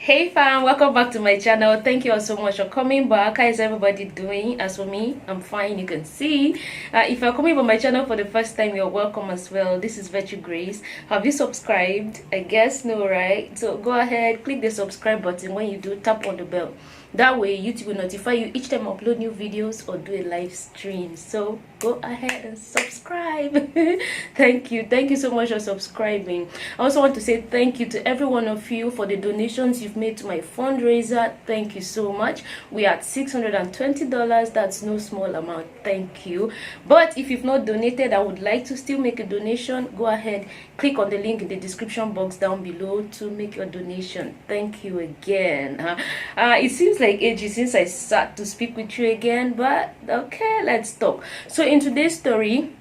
Hey fam, welcome back to my channel. Thank you all so much for coming back. How is everybody doing? As for me, I'm fine. You can see if you're coming on my channel for the first time, you're welcome as well. This is Virtue Grace. Have you subscribed? I guess no, right? So go ahead, click the subscribe button. When you do, tap on the bell. That way YouTube will notify you each time I upload new videos or do a live stream. So go ahead and subscribe. Thank you so much for subscribing. I also want to say thank you to every one of you for the donations you've made to my fundraiser. Thank you so much. We are at $620. That's no small amount. Thank you. But if you've not donated, I would like to still make a donation. Go ahead, click on the link in the description box down below to make your donation. Thank you again. It seems like ages since I sat to speak with you again, but okay, let's talk. So in today's story,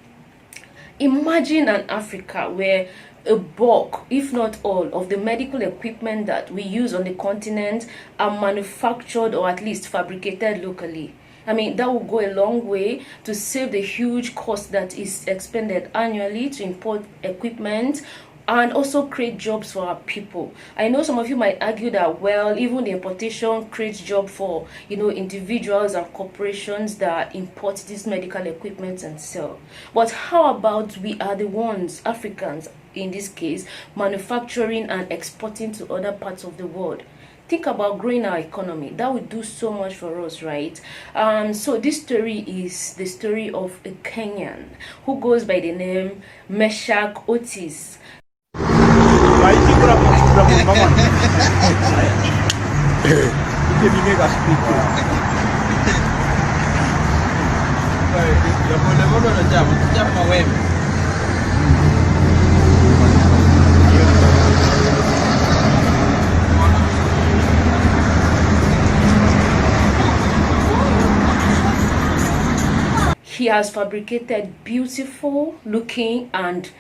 imagine an Africa where a bulk, if not all, of the medical equipment that we use on the continent are manufactured or at least fabricated locally. I mean, that will go a long way to save the huge cost that is expended annually to import equipment and also create jobs for our people. I know some of you might argue that, well, even the importation creates job for, individuals and corporations that import these medical equipment and sell. But how about we are the ones, Africans in this case, manufacturing and exporting to other parts of the world? Think about growing our economy. That would do so much for us, right? So this story is the story of a Kenyan who goes by the name Meshakotis. He has fabricated beautiful looking and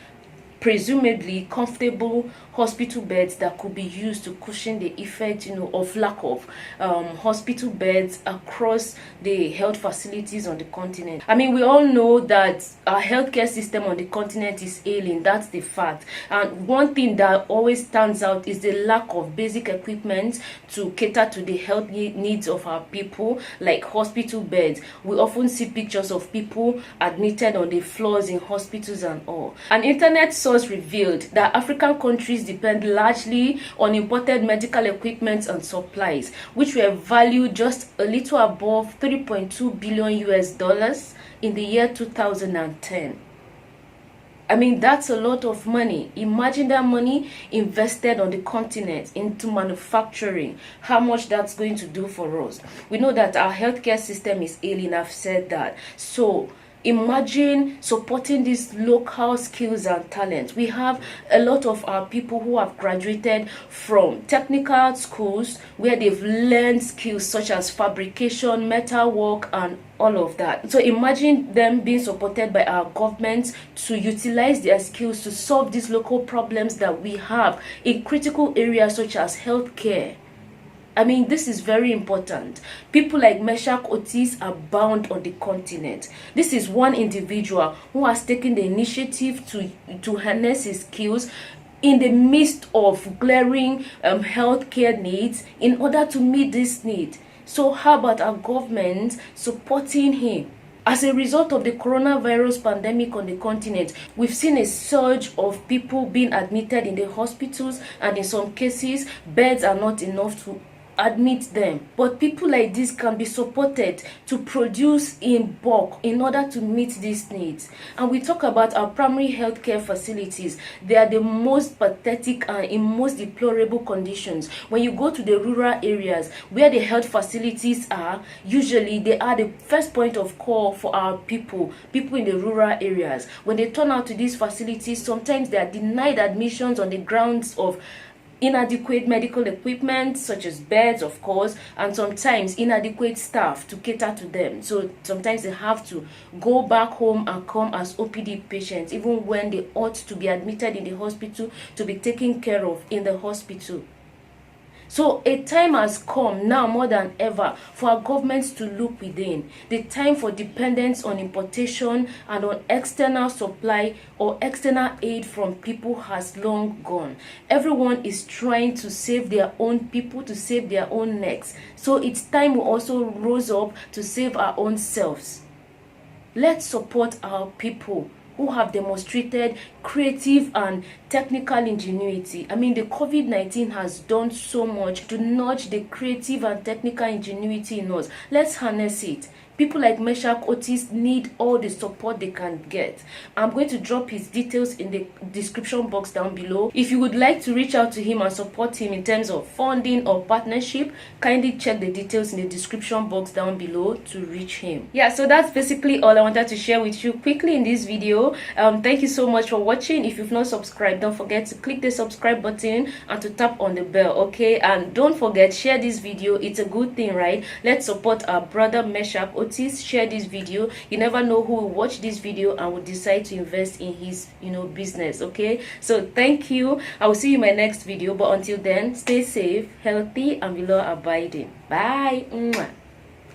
presumably comfortable hospital beds that could be used to cushion the effect of lack of hospital beds across the health facilities on the continent. I mean, we all know that our healthcare system on the continent is ailing. That's the fact. And one thing that always stands out is the lack of basic equipment to cater to the health needs of our people, like hospital beds. We often see pictures of people admitted on the floors in hospitals and all. An internet source revealed that African countries depend largely on imported medical equipment and supplies, which were valued just a little above 3.2 billion US dollars in the year 2010. I mean, that's a lot of money. Imagine that money invested on the continent into manufacturing, how much that's going to do for us. We know that our healthcare system is ailing. I've said that. So imagine supporting these local skills and talents. We have a lot of our people who have graduated from technical schools where they've learned skills such as fabrication, metal work, and all of that. So imagine them being supported by our government to utilize their skills to solve these local problems that we have in critical areas such as healthcare. I mean, this is very important. People like Meshack abound on the continent. This is one individual who has taken the initiative to harness his skills in the midst of glaring healthcare needs in order to meet this need. So how about our government supporting him? As a result of the coronavirus pandemic on the continent, we've seen a surge of people being admitted in the hospitals, and in some cases, beds are not enough to admit them. But people like this can be supported to produce in bulk in order to meet these needs. And we talk about our primary healthcare facilities. They are the most pathetic and in most deplorable conditions. When you go to the rural areas where the health facilities are, usually they are the first point of call for our people in the rural areas. When they turn out to these facilities, sometimes they are denied admissions on the grounds of inadequate medical equipment such as beds, of course, and sometimes inadequate staff to cater to them. So sometimes they have to go back home and come as OPD patients even when they ought to be admitted in the hospital to be taken care of in the hospital. So a time has come now more than ever for our governments to look within. The time for dependence on importation and on external supply or external aid from people has long gone. Everyone is trying to save their own people, to save their own necks. So it's time we also rose up to save our own selves. Let's support our people who have demonstrated creative and technical ingenuity. I mean, the COVID-19 has done so much to nurture the creative and technical ingenuity in us. Let's harness it. People like Meshakaotis need all the support they can get. I'm going to drop his details in the description box down below. If you would like to reach out to him and support him in terms of funding or partnership, kindly check the details in the description box down below to reach him. Yeah, so that's basically all I wanted to share with you quickly in this video. Thank you so much for watching. If you've not subscribed, don't forget to click the subscribe button and to tap on the bell, okay? And don't forget, share this video. It's a good thing, right? Let's support our brother Meshack. Share this video. You never know who will watch this video and will decide to invest in his business. Okay, so thank you. I will see you in my next video, but until then, stay safe, healthy, and below abiding. Bye. Mwah.